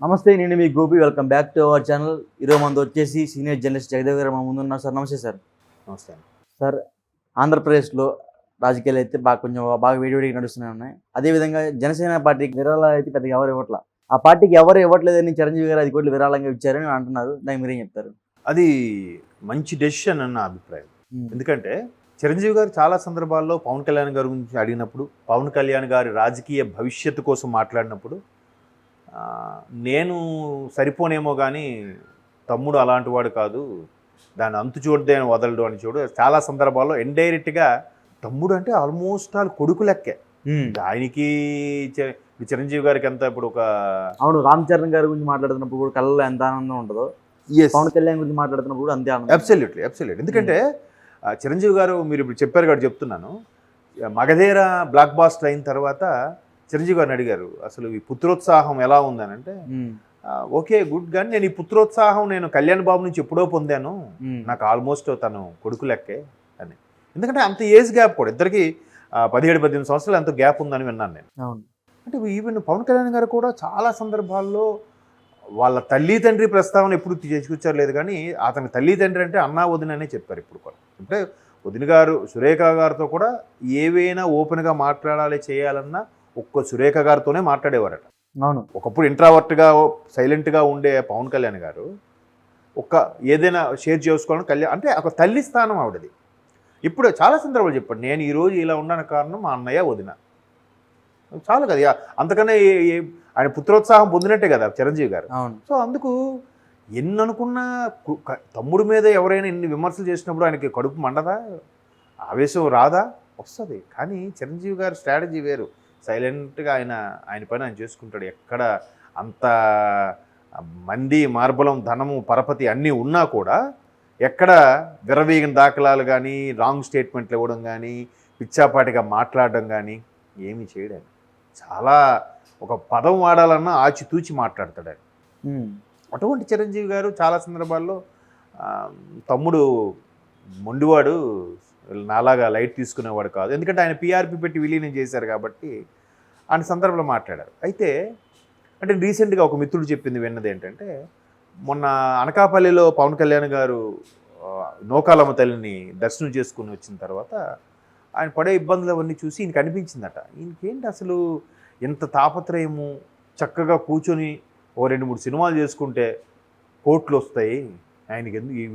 నమస్తే, నేను మీ Gopi. Welcome back to our channel. ఈరోజు మనతో వచ్చేసి సీనియర్ జర్నలిస్ట్ జగదేవ్ గారు మన ముందున్నారు. సార్ నమస్తే సార్. నమస్తే అండి. సార్, ఆంధ్రప్రదేశ్లో రాజకీయాలు అయితే బాగా వేడివేడిగా నడుస్తూనే ఉన్నాయి. అదేవిధంగా జనసేన పార్టీకి విరాళాలు అయితే పెద్దగా ఎవరు ఇవ్వట్లా. ఆ పార్టీకి ఎవరు ఇవ్వట్లేదని చిరంజీవి గారు 10 కోట్లు విరాళంగా ఇచ్చారని అంటున్నారు. దానికి మీరేం చెప్తారు? అది మంచి డెసిషన్ అన్న అభిప్రాయం. ఎందుకంటే చిరంజీవి గారు చాలా సందర్భాల్లో పవన్ కళ్యాణ్ గారి గురించి అడిగినప్పుడు, పవన్ కళ్యాణ్ గారి రాజకీయ భవిష్యత్తు కోసం మాట్లాడినప్పుడు నేను సరిపోనేమో కానీ తమ్ముడు అలాంటి వాడు కాదు, దాన్ని అంతు చూడదే అని వదలడు అని చూడు. చాలా సందర్భాల్లో ఇండైరెక్ట్గా తమ్ముడు అంటే ఆల్మోస్ట్ ఆల్ కొడుకు లెక్కే. ఆయనకి చిరంజీవి గారికి ఎంత ఇప్పుడు ఒక అవును, రామ్ చరణ్ గారి గురించి మాట్లాడుతున్నప్పుడు కూడా కళ్ళలో ఎంత ఆనందం ఉంటుందో, పవన్ కళ్యాణ్ గురించి మాట్లాడుతున్నప్పుడు కూడా అంతే ఆనందం. అబ్సల్యూట్లీ. ఎందుకంటే చిరంజీవి గారు మీరు ఇప్పుడు చెప్పారు కాబట్టి చెప్తున్నాను. మగధీర బ్లాక్ బాస్టర్ అయిన తర్వాత చిరంజీవి గారిని అడిగారు, అసలు ఈ పుత్రోత్సాహం ఎలా ఉందని. అంటే ఓకే గుడ్, కానీ నేను ఈ పుత్రోత్సాహం నేను కళ్యాణ్ బాబు నుంచి ఎప్పుడో పొందాను, నాకు ఆల్మోస్ట్ తను కొడుకు లెక్కే అని. ఎందుకంటే అంత ఏజ్ గ్యాప్ కూడా ఇద్దరికి 17-18 సంవత్సరాలు ఎంతో గ్యాప్ ఉందని విన్నాను నేను. అంటే ఈవెన్ పవన్ కళ్యాణ్ గారు కూడా చాలా సందర్భాల్లో వాళ్ళ తల్లి తండ్రి ప్రస్తావన ఎప్పుడు చేసుకొచ్చారు లేదు, కానీ అతని తల్లి తండ్రి అంటే అన్నా వదిన అనే చెప్పారు ఇప్పుడు కూడా. అంటే వదిన గారు సురేఖ గారితో కూడా ఏవైనా ఓపెన్గా మాట్లాడాలి చేయాలన్నా ఒక్క సురేఖ గారితోనే మాట్లాడేవారట. అవును, ఒకప్పుడు ఇంట్రావర్ట్గా సైలెంట్గా ఉండే పవన్ కళ్యాణ్ గారు ఏదైనా షేర్ చేసుకోవాలని కళ్యాణ్ అంటే ఒక తల్లి స్థానం ఆవిడది. ఇప్పుడు చాలా సందర్భాలు చెప్పాడు, నేను ఈరోజు ఇలా ఉండడానికి కారణం మా అన్నయ్య వదిన. చాలు కదా, అంతకన్నా ఆయన పుత్రోత్సాహం పొందినట్టే కదా చిరంజీవి గారు. సో అందుకు ఎన్ని అనుకున్నా తమ్ముడి మీద ఎవరైనా ఎన్ని విమర్శలు చేసినప్పుడు ఆయనకి కడుపు మండదా, ఆవేశం రాదా? వస్తుంది. కానీ చిరంజీవి గారి స్ట్రాటజీ వేరు. సైలెంట్గా ఆయన పని ఆయన చేసుకుంటాడు. ఎక్కడ అంత మంది మార్బలం ధనము పరపతి అన్నీ ఉన్నా కూడా ఎక్కడ విరవీగిన దాఖలాలు కానీ రాంగ్ స్టేట్మెంట్లు ఇవ్వడం కానీ పిచ్చాపాటిగా మాట్లాడడం కానీ ఏమీ చేయడం. చాలా ఒక పదం వాడాలన్నా ఆచితూచి మాట్లాడతాడు ఆయన. అటువంటి చిరంజీవి గారు చాలా సందర్భాల్లో తమ్ముడు మొండివాడు, నాలాగా లైట్ తీసుకునేవాడు కాదు, ఎందుకంటే ఆయన పీఆర్పీ పెట్టి విలీనం చేశారు కాబట్టి ఆయన సందర్భంలో మాట్లాడారు. అయితే అంటే రీసెంట్గా ఒక మిత్రుడు చెప్పింది విన్నది ఏంటంటే, మొన్న అనకాపల్లిలో పవన్ కళ్యాణ్ గారు నోకాలమ్మ తల్లిని దర్శనం చేసుకుని వచ్చిన తర్వాత ఆయన పడే ఇబ్బందులు అవన్నీ చూసి ఈయనకి అనిపించిందట, ఈయనకేంటి అసలు ఎంత తాపత్రయము, చక్కగా కూర్చొని ఓ 2-3 సినిమాలు చేసుకుంటే కోట్లు వస్తాయి,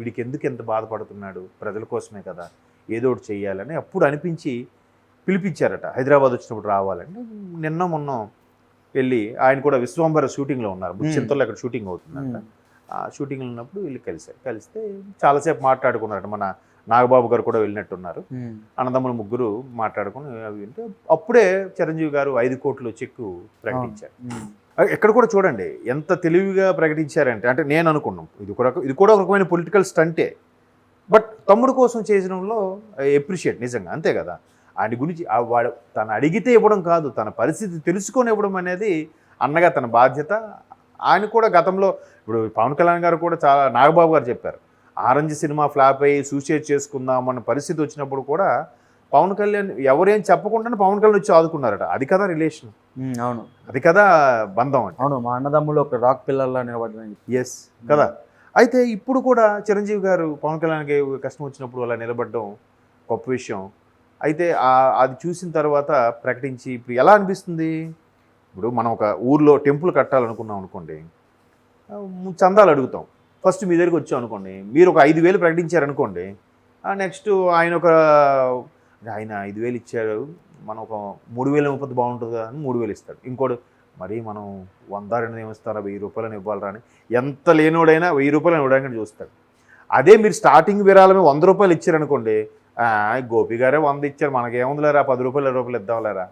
వీడికి ఎందుకు ఎంత బాధపడుతున్నాడు, ప్రజల కోసమే కదా ఏదో ఒకటి చెయ్యాలని అప్పుడు అనిపించి పిలిపించారట. హైదరాబాద్ వచ్చినప్పుడు రావాలని. నిన్న మొన్న వెళ్ళి ఆయన కూడా విశ్వంబర షూటింగ్లో ఉన్నారు, చింతల్లో అక్కడ షూటింగ్ అవుతుందంట. ఆ షూటింగ్లో ఉన్నప్పుడు వీళ్ళు కలిస్తే చాలాసేపు మాట్లాడుకున్నారట. మన నాగబాబు గారు కూడా వెళ్ళినట్టున్నారు. అన్నదమ్ములు ముగ్గురు మాట్లాడుకుని అవి అంటే అప్పుడే చిరంజీవి గారు 5 కోట్లు చెక్కు ప్రకటించారు. ఎక్కడ కూడా చూడండి ఎంత తెలివిగా ప్రకటించారంటే, అంటే నేను అనుకున్నాం ఇది కూడా ఒక రకమైన పొలిటికల్ స్టంటే, బట్ తమ్ముడు కోసం చేసడంలో ఎప్రిషియేట్ నిజంగా, అంతే కదా. ఆయన గురించి వాడు తను అడిగితే ఇవ్వడం కాదు, తన పరిస్థితి తెలుసుకొని ఇవ్వడం అనేది అన్నగా తన బాధ్యత. ఆయన కూడా గతంలో ఇప్పుడు పవన్ కళ్యాణ్ గారు కూడా చాలా నాగబాబు గారు చెప్పారు, ఆరెంజ్ సినిమా ఫ్లాప్ అయ్యి సూసైడ్ చేసుకుందాం అన్న పరిస్థితి వచ్చినప్పుడు కూడా పవన్ కళ్యాణ్ ఎవరేం చెప్పకుండానే పవన్ కళ్యాణ్ వచ్చి ఆదుకున్నారట. అది కదా రిలేషన్. అవును, అది కదా బంధం. అంటే అవును, మా అన్నదమ్ములు ఒక రాక్ పిల్లల్లా నిలబడ్డారు. ఎస్ కదా. అయితే ఇప్పుడు కూడా చిరంజీవి గారు పవన్ కళ్యాణ్కి కష్టం వచ్చినప్పుడు అలా నిలబడడం గొప్ప విషయం. అయితే అది చూసిన తర్వాత ప్రకటించి ఇప్పుడు ఎలా అనిపిస్తుంది? ఇప్పుడు మనం ఒక ఊర్లో టెంపుల్ కట్టాలనుకున్నాం అనుకోండి, చందాలు అడుగుతాం. ఫస్ట్ మీ దగ్గరికి వచ్చాం అనుకోండి, మీరు ఒక 5,000 ప్రకటించారనుకోండి, నెక్స్ట్ ఆయన 5,000 ఇచ్చారు, మనం ఒక 3,000 బాగుంటుంది అని 3,000 ఇస్తాడు. ఇంకోటి మరి మనం 100-200 ఏమిస్తారా, 1,000 రూపాయలని ఇవ్వాలరా అని ఎంత లేనోడైనా 1,000 రూపాయలు ఇవ్వడానికి చూస్తాడు. అదే మీరు స్టార్టింగ్ విరాళమే 100 రూపాయలు ఇచ్చారనుకోండి, గోపి గారే 100 ఇచ్చారు, మనకేముందిలేరా 10 రూపాయలు 20 రూపాయలు ఇద్దాంలేరా.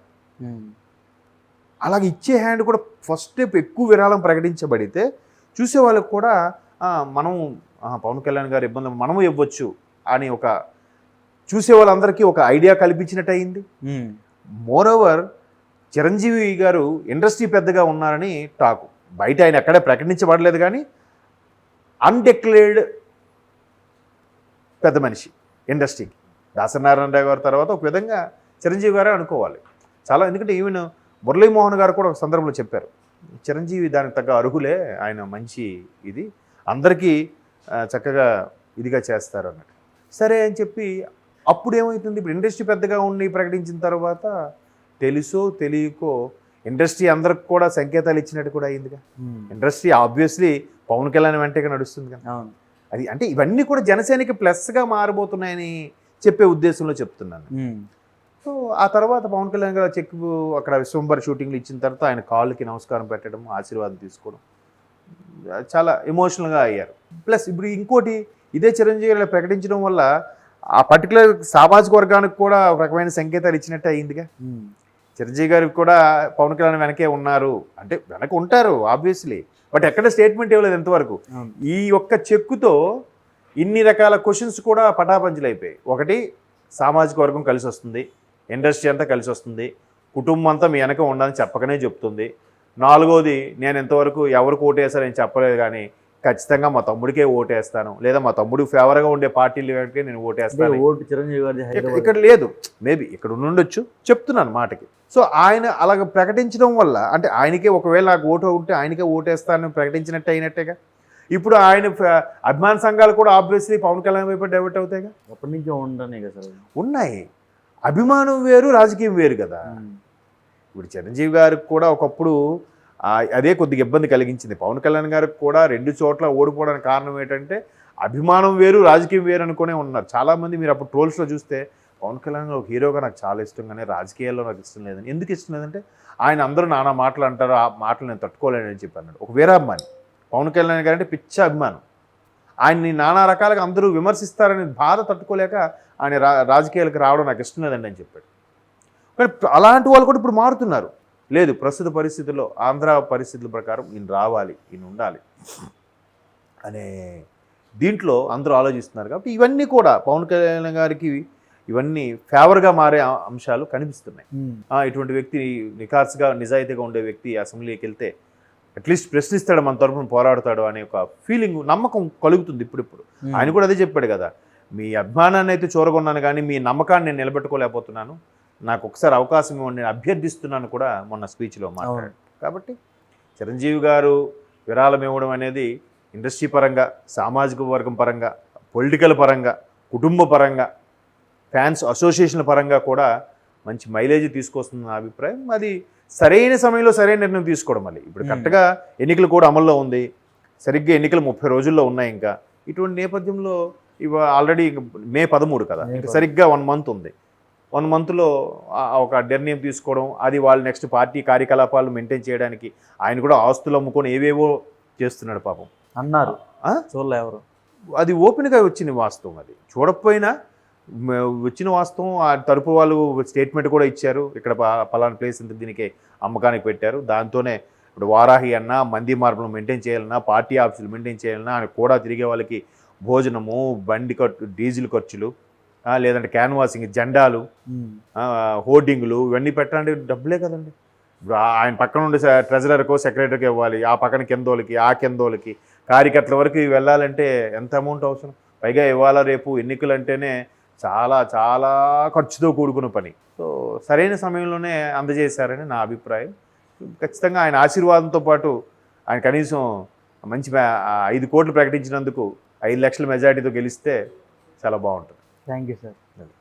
అలాగే ఇచ్చే హ్యాండ్ కూడా ఫస్ట్ స్టెప్ ఎక్కువ విరాళం ప్రకటించబడితే చూసే వాళ్ళకు కూడా మనం పవన్ కళ్యాణ్ గారు ఇబ్బంది మనము ఇవ్వచ్చు అని ఒక చూసే వాళ్ళందరికీ ఒక ఐడియా కల్పించినట్టు అయింది. మోరోవర్ చిరంజీవి గారు ఇండస్ట్రీ పెద్దగా ఉన్నారని టాకు, బయట ఆయన ఎక్కడే ప్రకటించబడలేదు, కానీ అన్డిక్లేర్డ్ పెద్ద మనిషి ఇండస్ట్రీకి. దాసనారాయణ రావు గారి తర్వాత ఒక విధంగా చిరంజీవి గారే అనుకోవాలి చాలా. ఎందుకంటే ఈవెన్ మురళీమోహన్ గారు కూడా ఒక సందర్భంలో చెప్పారు, చిరంజీవి దానికి తగ్గ అర్హులే, ఆయన మంచి ఇది అందరికీ చక్కగా ఇదిగా చేస్తారు అన్నట్టు. సరే అని చెప్పి అప్పుడు ఏమవుతుంది, ఇప్పుడు ఇండస్ట్రీ పెద్దగా ఉండి ప్రకటించిన తర్వాత తెలుసో తెలియకో ఇండస్ట్రీ అందరికి కూడా సంకేతాలు ఇచ్చినట్టు కూడా అయిందిగా. ఇండస్ట్రీ ఆబ్వియస్లీ పవన్ కళ్యాణ్ వెంటనే నడుస్తుంది కదా. అవును. అది అంటే ఇవన్నీ కూడా జనసేనకి ప్లస్గా మారబోతున్నాయని చెప్పే ఉద్దేశంలో చెప్తున్నాను. సో ఆ తర్వాత పవన్ కళ్యాణ్ గారు చెక్ అక్కడ విశ్వంబర్ షూటింగ్లు ఇచ్చిన తర్వాత ఆయన కాళ్ళకి నమస్కారం పెట్టడం, ఆశీర్వాదం తీసుకోవడం చాలా ఎమోషనల్గా అయ్యారు. ప్లస్ ఇప్పుడు ఇంకోటి, ఇదే చిరంజీవి గారు ప్రకటించడం వల్ల ఆ పర్టికులర్ సామాజిక వర్గానికి కూడా ఒక రకమైన సంకేతాలు ఇచ్చినట్టు అయ్యిందిగా. చిరంజీవి గారికి కూడా పవన్ కళ్యాణ్ వెనకే ఉన్నారు అంటే వెనక ఉంటారు ఆబ్వియస్లీ, బట్ ఎక్కడ స్టేట్మెంట్ ఇవ్వలేదు ఎంతవరకు. ఈ ఒక్క చెక్కుతో ఇన్ని రకాల క్వశ్చన్స్ కూడా పటాపంచలు అయిపోయాయి. ఒకటి, సామాజిక వర్గం కలిసి వస్తుంది, ఇండస్ట్రీ అంతా కలిసి వస్తుంది, కుటుంబం అంతా మీ వెనక ఉండాలని చెప్పకనే చెప్తుంది. నాలుగోది, నేను ఎంతవరకు ఎవరికి ఓటేస్తానని చెప్పలేదు కానీ ఖచ్చితంగా మా తమ్ముడికే ఓటేస్తాను, లేదా మా తమ్ముడు ఫేవర్గా ఉండే పార్టీలు కంటే నేను ఓటేస్తాను. ఓటు చిరంజీవి గారి ఇక్కడ లేదు, మేబీ ఇక్కడ ఉండొచ్చు, చెప్తున్నాను మాటకి. సో ఆయన అలాగ ప్రకటించడం వల్ల అంటే ఆయనకే ఒకవేళ నాకు ఓటు ఉంటే ఆయనకే ఓటేస్తానని ప్రకటించినట్టు అయినట్టేగా. ఇప్పుడు ఆయన అభిమాన సంఘాలు కూడా ఆబ్వియస్లీ పవన్ కళ్యాణ్ వైపు డైవర్ట్ అవుతాయిగా. అప్పటి నుంచి ఉండనే కదా సార్. ఉన్నాయి, అభిమానం వేరు రాజకీయం వేరు కదా. ఇప్పుడు చిరంజీవి గారికి కూడా ఒకప్పుడు అదే కొద్దిగా ఇబ్బంది కలిగించింది. పవన్ కళ్యాణ్ గారికి కూడా 2 చోట్ల ఓడిపోవడానికి కారణం ఏంటంటే అభిమానం వేరు రాజకీయం వేరు అనుకునే ఉన్నారు చాలామంది. మీరు అప్పుడు ట్రోల్స్లో చూస్తే పవన్ కళ్యాణ్ ఒక హీరోగా నాకు చాలా ఇష్టం కానీ రాజకీయాల్లో నాకు ఇష్టం లేదని. ఎందుకు ఇష్టం లేదంటే ఆయన అందరూ నానా మాటలు అంటారు, ఆ మాటలు నేను తట్టుకోలేనని చెప్పి అన్నాడు. ఒక వీరాభిమాని పవన్ కళ్యాణ్ గారు అంటే పిచ్చ అభిమానం. ఆయన్ని నానా రకాలుగా అందరూ విమర్శిస్తారని బాధ తట్టుకోలేక ఆయన రాజకీయాలకు రావడం నాకు ఇష్టం లేదండి అని చెప్పాడు. కానీ అలాంటి వాళ్ళు కూడా ఇప్పుడు మారుతున్నారు. లేదు, ప్రస్తుత పరిస్థితుల్లో ఆంధ్ర పరిస్థితుల ప్రకారం ఈయన రావాలి, ఈయన ఉండాలి అనే దీంట్లో అందరూ ఆలోచిస్తున్నారు. కాబట్టి ఇవన్నీ కూడా పవన్ కళ్యాణ్ గారికి ఇవన్నీ ఫేవర్గా మారే అంశాలు కనిపిస్తున్నాయి. ఇటువంటి వ్యక్తి నిఖార్సుగా నిజాయితీగా ఉండే వ్యక్తి అసెంబ్లీకి వెళ్తే అట్లీస్ట్ ప్రశ్నిస్తాడు, మన తరఫున పోరాడతాడు అనే ఒక ఫీలింగ్, నమ్మకం కలుగుతుంది ఇప్పుడిప్పుడు. ఆయన కూడా అదే చెప్పాడు కదా, మీ అభిమానాన్ని అయితే చూరగొన్నాను కానీ మీ నమ్మకాన్ని నేను నిలబెట్టుకోలేకపోతున్నాను, నాకు ఒకసారి అవకాశం ఇవ్వండి, నేను అభ్యర్థిస్తున్నాను కూడా మొన్న స్పీచ్లో మాట్లాడాడు. కాబట్టి చిరంజీవి గారు విరాళం ఇవ్వడం అనేది ఇండస్ట్రీ పరంగా, సామాజిక వర్గం పరంగా, పొలిటికల్ పరంగా, కుటుంబ పరంగా, ఫ్యాన్స్ అసోసియేషన్ల పరంగా కూడా మంచి మైలేజ్ తీసుకొస్తుంది నా అభిప్రాయం. అది సరైన సమయంలో సరైన నిర్ణయం తీసుకోవడం. మళ్ళీ ఇప్పుడు కరెక్ట్గా ఎన్నికలు కూడా అమల్లో ఉంది, సరిగ్గా ఎన్నికలు 30 రోజుల్లో ఉన్నాయి. ఇంకా ఇటువంటి నేపథ్యంలో ఆల్రెడీ మే 13 కదా, ఇంకా సరిగ్గా 1 మంత్ ఉంది. 1 మంత్లో ఒక నిర్ణయం తీసుకోవడం, అది వాళ్ళు నెక్స్ట్ పార్టీ కార్యకలాపాలు మెయింటైన్ చేయడానికి ఆయన కూడా ఆస్తులు అమ్ముకొని ఏవేవో చేస్తున్నాడు పాపం అన్నారు. చూడలే ఎవరు, అది ఓపెన్గా వచ్చిన వాస్తవం. అది చూడకపోయినా వచ్చిన వాస్తవం. ఆ తరపు వాళ్ళు స్టేట్మెంట్ కూడా ఇచ్చారు, ఇక్కడ పలానా ప్లేస్ ఇంత దీనికి అమ్మకానికి పెట్టారు. దాంతోనే ఇప్పుడు వారాహి అన్నా, మంది మార్పులు మెయింటైన్ చేయాలన్నా, పార్టీ ఆఫీసులు మెయింటైన్ చేయాలన్నా, ఆయన కూడా తిరిగే వాళ్ళకి భోజనము, బండి ఖర్చు, డీజిల్ ఖర్చులు, లేదంటే క్యాన్వాసింగ్, జెండాలు, హోర్డింగ్లు ఇవన్నీ పెట్టాలంటే డబ్బులే కదండి. ఆయన పక్కన ఉండే ట్రెజరర్కో సెక్రటరీకి ఇవ్వాలి, ఆ పక్కన కిందోళ్ళకి, ఆ కిందోళ్ళకి, కార్యకర్తల వరకు వెళ్ళాలంటే ఎంత అమౌంట్ అవసరం. పైగా ఇవాళ రేపు ఎన్నికలు అంటేనే చాలా చాలా ఖర్చుతో కూడుకున్న పని. సో సరైన సమయంలోనే అందజేశారని నా అభిప్రాయం. ఖచ్చితంగా ఆయన ఆశీర్వాదంతో పాటు ఆయన కనీసం మంచి 5 కోట్లు ప్రకటించినందుకు 5 లక్షల మెజార్టీతో గెలిస్తే చాలా బాగుంటుంది. Thank you sir.